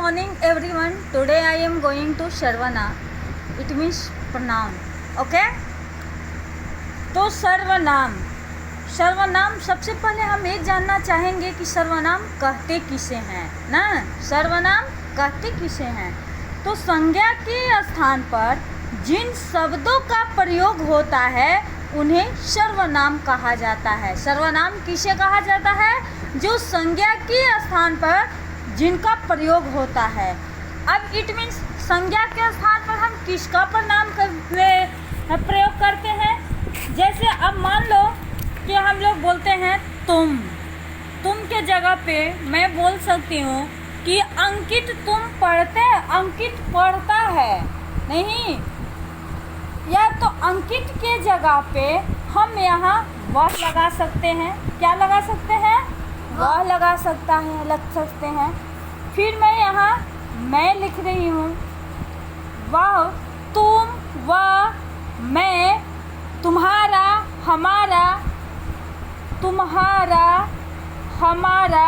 morning everyone. Today I am going to Sarvana. It means pronoun. Okay? तो सर्वनाम सबसे पहले हम ये जानना चाहेंगे कि सर्वनाम कहते किसे हैं ना। सर्वनाम कहते किसे हैं? तो संज्ञा के स्थान पर जिन शब्दों का प्रयोग होता है उन्हें सर्वनाम कहा जाता है। सर्वनाम किसे कहा जाता है? जो संज्ञा के स्थान पर जिनका प्रयोग होता है। अब इट मीन्स संज्ञा के स्थान पर हम किसका प्रयोग करते हैं? जैसे अब मान लो कि हम लोग बोलते हैं तुम के जगह पे मैं बोल सकती हूँ कि अंकित तुम पढ़ते, अंकित पढ़ता है नहीं, या तो अंकित के जगह पे हम यहाँ वह लगा सकते हैं। क्या लगा सकते हैं? वह लगा सकते हैं। फिर मैं यहाँ मैं लिख रही हूँ, वह, तुम, वह, मैं, तुम्हारा, हमारा, तुम्हारा, हमारा,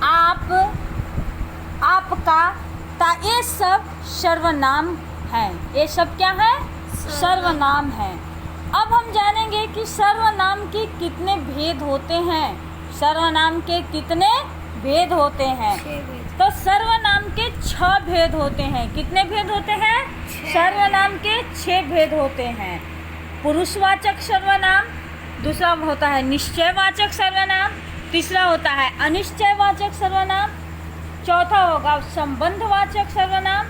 आप, आपका, ये सब सर्वनाम हैं। ये सब क्या है? सर्वनाम हैं। अब हम जानेंगे कि सर्वनाम के कितने भेद होते हैं। सर्वनाम के कितने भेद होते हैं? तो सर्वनाम के 6 भेद होते हैं। कितने भेद होते हैं? सर्वनाम के 6 भेद होते हैं। पुरुषवाचक सर्वनाम, दूसरा होता है निश्चयवाचक सर्वनाम, तीसरा होता है अनिश्चयवाचक सर्वनाम, चौथा होगा संबंधवाचक सर्वनाम,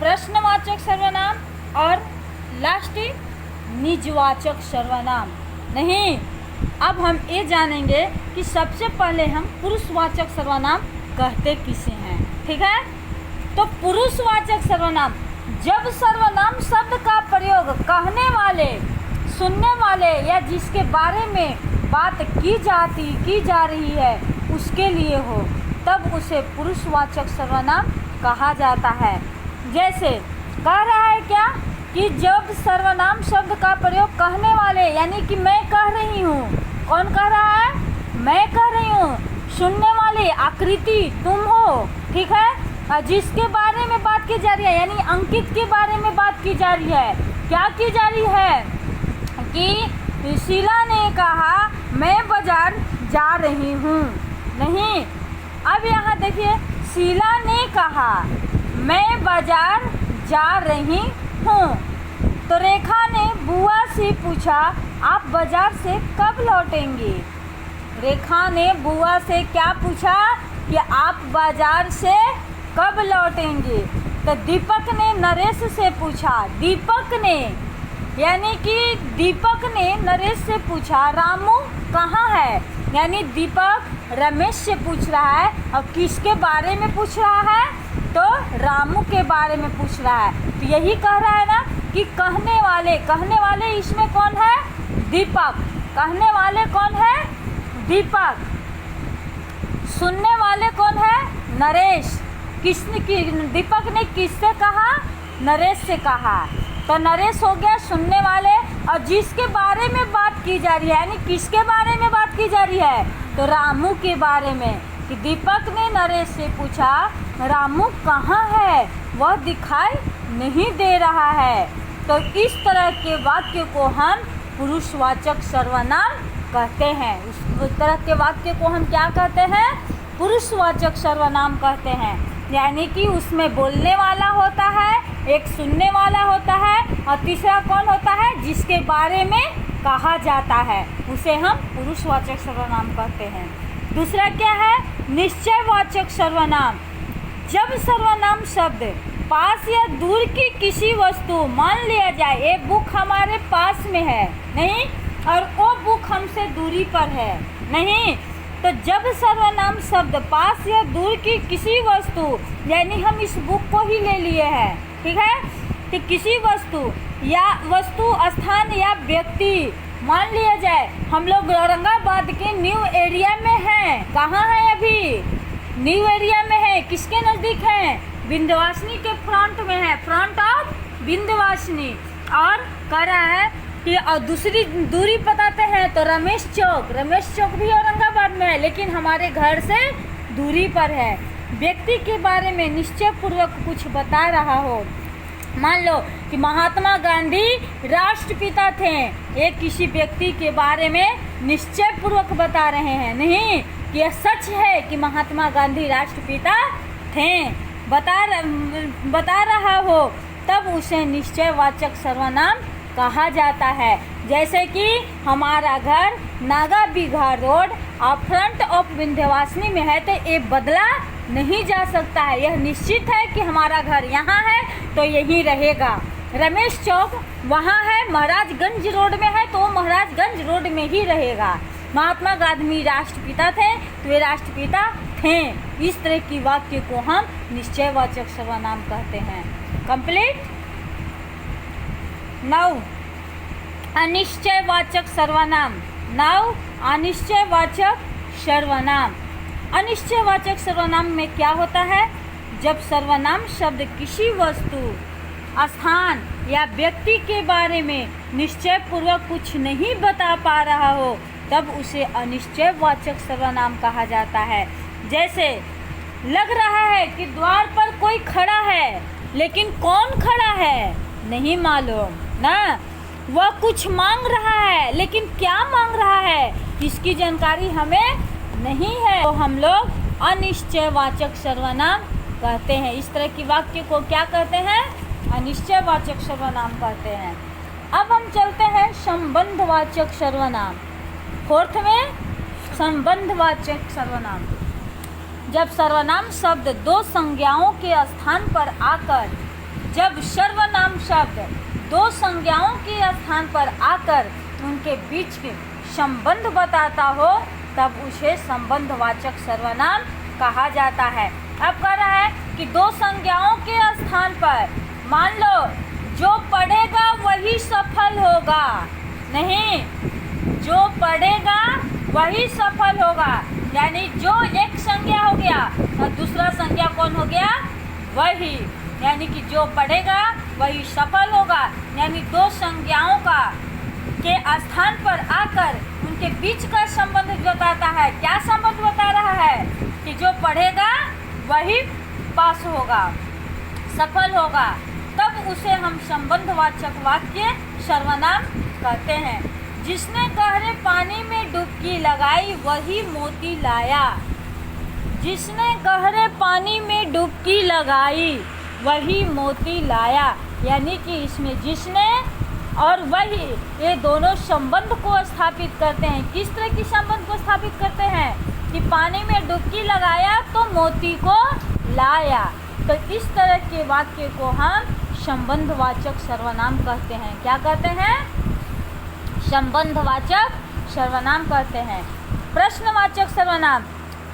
प्रश्नवाचक सर्वनाम और लास्ट निजवाचक सर्वनाम। नहीं, अब हम ये जानेंगे कि सबसे पहले हम पुरुषवाचक सर्वनाम कहते किसे हैं। ठीक है? तो पुरुषवाचक सर्वनाम, जब सर्वनाम शब्द का प्रयोग कहने वाले, सुनने वाले या जिसके बारे में बात की जा रही है उसके लिए हो, तब उसे पुरुषवाचक सर्वनाम कहा जाता है। जैसे कह रहा है क्या कि जब सर्वनाम शब्द का प्रयोग कहने वाले, यानी कि मैं कह रही हूँ, कौन कह रहा है? मैं कह रही हूँ। सुनने वाले आकृति तुम हो, ठीक है, जिसके बारे में बात की जा रही है, यानी अंकित के बारे में बात की जा रही है। क्या की जा रही है कि शीला ने कहा मैं बाजार जा रही हूँ। नहीं, अब यहाँ देखिए, शीला ने कहा मैं बाजार जा रही हूँ। तो रेखा ने बुआ से पूछा आप बाजार से कब लौटेंगे? रेखा ने बुआ से क्या पूछा कि आप बाजार से कब लौटेंगे? तो दीपक ने नरेश से पूछा, दीपक ने, यानी कि दीपक ने नरेश से पूछा रामू कहाँ है? यानी दीपक रमेश से पूछ रहा है। और किसके बारे में पूछ रहा है? तो रामू के बारे में पूछ रहा है। तो यही कह रहा है ना कि कहने वाले इसमें कौन है? दीपक। कहने वाले कौन है? दीपक। सुनने वाले कौन है? नरेश। दीपक ने किससे कहा? नरेश से कहा। तो नरेश हो गया सुनने वाले, और जिसके बारे में बात की जा रही है, यानी किसके बारे में बात की जा रही है? तो रामू के बारे में, कि दीपक ने नरेश से पूछा रामू कहाँ है? वह दिखाई नहीं दे रहा है। तो इस तरह के वाक्य को हम पुरुषवाचक सर्वनाम कहते हैं। उस तरह के वाक्य को हम क्या कहते हैं? पुरुषवाचक सर्वनाम कहते हैं। यानी कि उसमें बोलने वाला होता है, एक सुनने वाला होता है, और तीसरा कौन होता है? जिसके बारे में कहा जाता है, उसे हम पुरुषवाचक सर्वनाम कहते हैं। दूसरा क्या है? निश्चयवाचक सर्वनाम। जब सर्वनाम शब्द पास या दूर की किसी वस्तु, मान लिया जाए ये बुक हमारे पास में है नहीं, और वो बुक हमसे दूरी पर है नहीं, तो जब सर्वनाम शब्द पास या दूर की किसी वस्तु, यानी हम इस बुक को ही ले लिए हैं, ठीक है, तो किसी वस्तु या स्थान या व्यक्ति, मान लिया जाए हम लोग औरंगाबाद के न्यू एरिया में हैं। कहाँ है अभी? न्यू एरिया में है। किसके नज़दीक है? विंध्यवासिनी के फ्रंट में है, फ्रंट ऑफ विंध्यवासिनी। और कह रहा है कि और दूसरी दूरी बताते हैं तो रमेश चौक भी औरंगाबाद में है, लेकिन हमारे घर से दूरी पर है। व्यक्ति के बारे में निश्चय पूर्वक कुछ बता रहा हो, मान लो कि महात्मा गांधी राष्ट्रपिता थे, ये किसी व्यक्ति के बारे में निश्चय पूर्वक बता रहे हैं, नहीं कि यह सच है कि महात्मा गांधी राष्ट्रपिता थे, बता रहा हो, तब उसे निश्चयवाचक सर्वनाम कहा जाता है। जैसे कि हमारा घर नागा बीघा रोड और फ्रंट ऑफ विंध्यवासिनी में है, तो ये बदला नहीं जा सकता है, यह निश्चित है कि हमारा घर यहाँ है तो यहीं रहेगा। रमेश चौक वहाँ है, महाराजगंज रोड में है तो महाराजगंज रोड में ही रहेगा। महात्मा गांधी राष्ट्रपिता थे तो ये राष्ट्रपिता थे। इस तरह की वाक्य को हम निश्चयवाचक सर्वनाम कहते हैं। कंप्लीट। नाउ अनिश्चयवाचक सर्वनाम। नाउ अनिश्चयवाचक सर्वनाम। अनिश्चयवाचक सर्वनाम में क्या होता है? जब सर्वनाम शब्द किसी वस्तु, स्थान या व्यक्ति के बारे में निश्चय पूर्वक कुछ नहीं बता पा रहा हो, तब उसे अनिश्चयवाचक सर्वनाम कहा जाता है। जैसे लग रहा है कि द्वार पर कोई खड़ा है, लेकिन कौन खड़ा है नहीं मालूम ना, वह कुछ मांग रहा है, लेकिन क्या मांग रहा है इसकी जानकारी हमें नहीं है, तो हम लोग अनिश्चयवाचक सर्वनाम कहते हैं। इस तरह की वाक्य को क्या कहते हैं? अनिश्चयवाचक सर्वनाम कहते हैं। अब हम चलते हैं संबंधवाचक सर्वनाम। फोर्थ में संबंधवाचक सर्वनाम। जब सर्वनाम शब्द दो संज्ञाओं के स्थान पर आकर, जब सर्वनाम शब्द दो संज्ञाओं के स्थान पर आकर उनके बीच के संबंध बताता हो, तब उसे संबंधवाचक सर्वनाम कहा जाता है। अब कह रहा है कि दो संज्ञाओं के स्थान पर, मान लो जो पढ़ेगा वही सफल होगा, नहीं, जो पढ़ेगा वही सफल होगा, यानी जो एक संज्ञा हो गया और दूसरा संज्ञा कौन हो गया? वही, यानी कि जो पढ़ेगा वही सफल होगा, यानी दो संज्ञाओं का के स्थान पर आकर उनके बीच का संबंध बताता है। क्या संबंध बता रहा है? कि जो पढ़ेगा वही पास होगा, सफल होगा, तब उसे हम संबंधवाचक वाक्य सर्वनाम कहते हैं। जिसने गहरे पानी में डुबकी लगाई वही मोती लाया। जिसने गहरे पानी में डुबकी लगाई वही मोती लाया, यानी कि इसमें जिसने और वही, ये दोनों संबंध को स्थापित करते हैं। किस तरह की संबंध को स्थापित करते हैं? कि पानी में डुबकी लगाया तो मोती को लाया। तो इस तरह के वाक्य को हम संबंधवाचक सर्वनाम कहते हैं। क्या कहते हैं? संबंधवाचक सर्वनाम कहते हैं। प्रश्नवाचक सर्वनाम।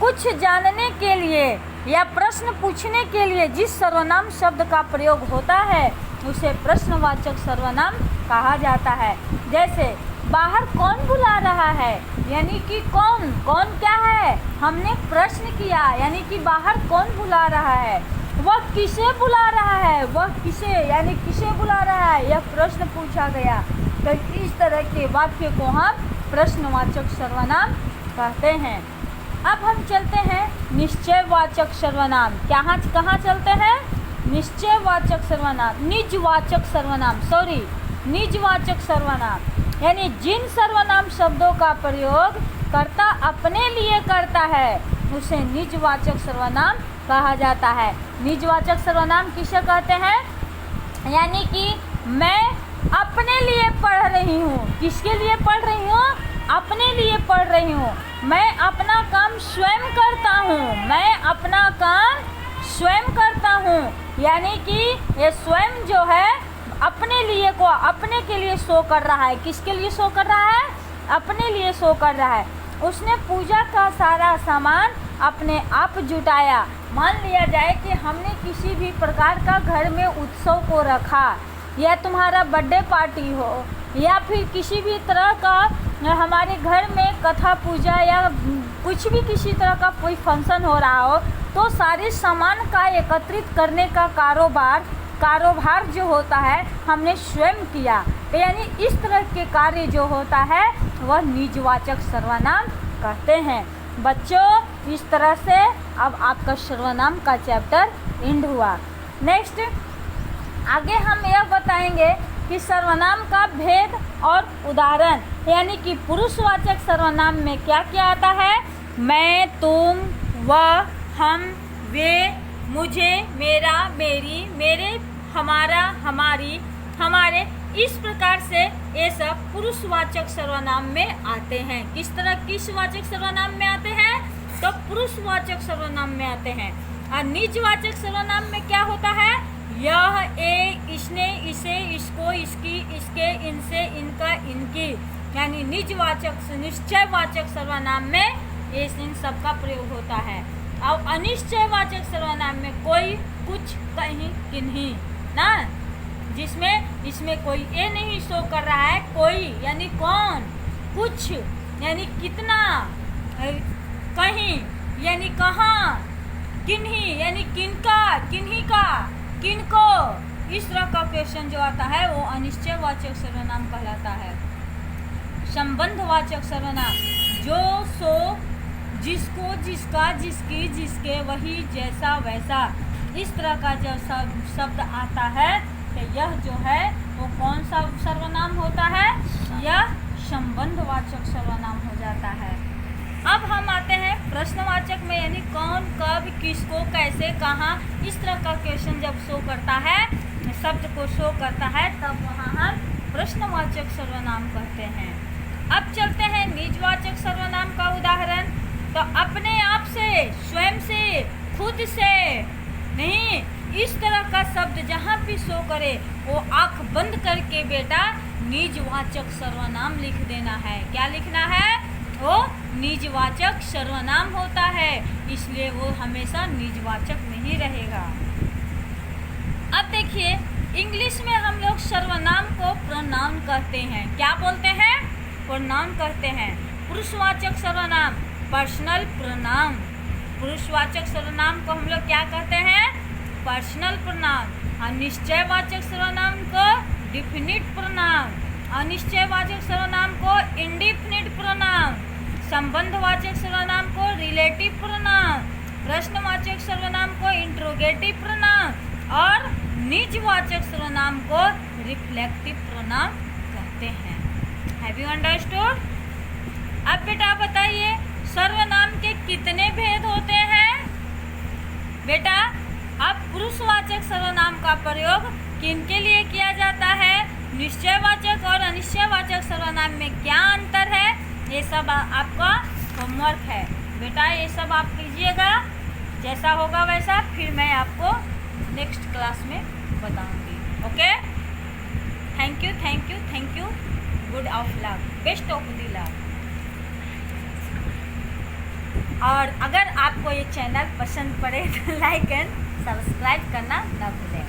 कुछ जानने के लिए या प्रश्न पूछने के लिए जिस सर्वनाम शब्द का प्रयोग होता है उसे प्रश्नवाचक सर्वनाम कहा जाता है। जैसे बाहर कौन बुला रहा है, यानी कि कौन, कौन क्या है, हमने प्रश्न किया, यानी कि बाहर कौन बुला रहा है। वह किसे बुला रहा है, वह किसे, यानी किसे बुला रहा है, यह प्रश्न पूछा गया। तो इस तरह के वाक्य को हम प्रश्नवाचक सर्वनाम कहते हैं। अब हम चलते हैं निश्चयवाचक सर्वनाम। कहाँ चलते हैं? निश्चयवाचक सर्वनाम, निजवाचक सर्वनाम, निजवाचक सर्वनाम, यानी जिन सर्वनाम शब्दों का प्रयोग कर्ता अपने लिए करता है उसे निजवाचक सर्वनाम कहा जाता है। निजवाचक सर्वनाम किसे कहते हैं? यानी कि मैं अपने लिए पढ़ रही हूँ। किसके लिए पढ़ रही हूँ? अपने लिए पढ़ रही हूँ। मैं अपना काम स्वयं करता हूँ। मैं अपना काम स्वयं करता हूँ, यानी कि ये स्वयं जो है अपने लिए को अपने के लिए शो कर रहा है। किसके लिए शो कर रहा है? अपने लिए शो कर रहा है। उसने पूजा का सारा सामान अपने आप जुटाया। मान लिया जाए कि हमने किसी भी प्रकार का घर में उत्सव को रखा, या तुम्हारा बर्थडे पार्टी हो, या फिर किसी भी तरह का हमारे घर में कथा पूजा या कुछ भी किसी तरह का कोई फंक्शन हो रहा हो, तो सारे सामान का एकत्रित करने का कारोबार जो होता है हमने स्वयं किया। तो यानी इस तरह के कार्य जो होता है वह निजवाचक सर्वनाम कहते हैं। बच्चों इस तरह से अब आपका सर्वनाम का चैप्टर एंड हुआ। नेक्स्ट आगे हम यह बताएंगे कि सर्वनाम का भेद और उदाहरण, यानी कि पुरुषवाचक सर्वनाम में क्या क्या आता है। मैं, तुम, वह, हम, वे, मुझे, मेरा, मेरी, मेरे, हमारा, हमारी, हमारे, इस प्रकार से ये सब पुरुषवाचक सर्वनाम में आते हैं। किस तरह किस वाचक सर्वनाम में आते हैं, तो पुरुषवाचक सर्वनाम में आते हैं। और निजवाचक सर्वनाम में क्या होता है, यह, ए, इसने, इसे, इसको, इसकी, इसके, इनसे, इनका, इनकी, यानी निजवाचक निश्चयवाचक सर्वनाम में ये इन सब का प्रयोग होता है। और अनिश्चयवाचक सर्वनाम में कोई, कुछ, कहीं, किन्हीं ना, जिसमें इसमें कोई ए नहीं शो कर रहा है, कोई यानी कौन, कुछ यानी कितना, कहीं यानी कहाँ, किन्हीं यानी किनका, किन्हीं का, किनको, इस तरह का क्वेश्चन जो आता है वो अनिश्चयवाचक सर्वनाम कहलाता है। संबंधवाचक सर्वनाम, जो, सो, जिसको, जिसका, जिसकी, जिसके, वही, जैसा, वैसा, इस तरह का जब शब्द आता है तो यह जो है वो कौन सा सर्वनाम होता है, यह संबंधवाचक सर्वनाम हो जाता है। अब हम आते हैं प्रश्नवाचक में, यानी कौन, कब, किसको, कैसे, कहाँ, इस तरह का क्वेश्चन जब शो करता है, शब्द को शो करता है, तब वहाँ हम प्रश्नवाचक सर्वनाम कहते हैं। अब चलते हैं निजवाचक सर्वनाम का उदाहरण। तो अपने आप से, स्वयं से, खुद से नहीं, इस तरह का शब्द जहाँ भी शो करे वो आँख बंद करके बेटा निजवाचक सर्वनाम लिख देना है। क्या लिखना है, वो निजवाचक सर्वनाम होता है, इसलिए वो हमेशा निजवाचक में ही रहेगा। अब देखिए इंग्लिश में हम लोग सर्वनाम को प्रोनाउन कहते हैं। क्या बोलते हैं, प्रोनाउन कहते हैं। पुरुषवाचक सर्वनाम पर्सनल प्रोनाउन, पुरुषवाचक सर्वनाम को हम लोग क्या कहते हैं, पर्सनल प्रोनाउन। अनिश्चयवाचक सर्वनाम को डिफिनिट प्रोनाउन, अनिश्चयवाचक सर्वनाम को इंडिफिनिट प्रोनाउन, संबंधवाचक सर्वनाम को रिलेटिव प्रोनाउन, प्रश्नवाचक सर्वनाम को इंट्रोगेटिव प्रोनाउन और निजवाचक सर्वनाम को रिफ्लेक्टिव प्रोनाउन कहते हैं। Have you understood? अब बेटा बताइए सर्वनाम के कितने भेद होते हैं। बेटा अब पुरुषवाचक सर्वनाम का प्रयोग किनके लिए किया जाता है, निश्चयवाचक और अनिश्चयवाचक सर्वनाम में क्या अंतर है, ये सब आपका होमवर्क है बेटा। ये सब आप कीजिएगा, जैसा होगा वैसा फिर मैं आपको नेक्स्ट क्लास में बताऊंगी। Okay, thank you, thank you, thank you. Good of luck, best of the luck. और अगर आपको ये चैनल पसंद पड़े तो लाइक एंड सब्सक्राइब करना ना भूलें।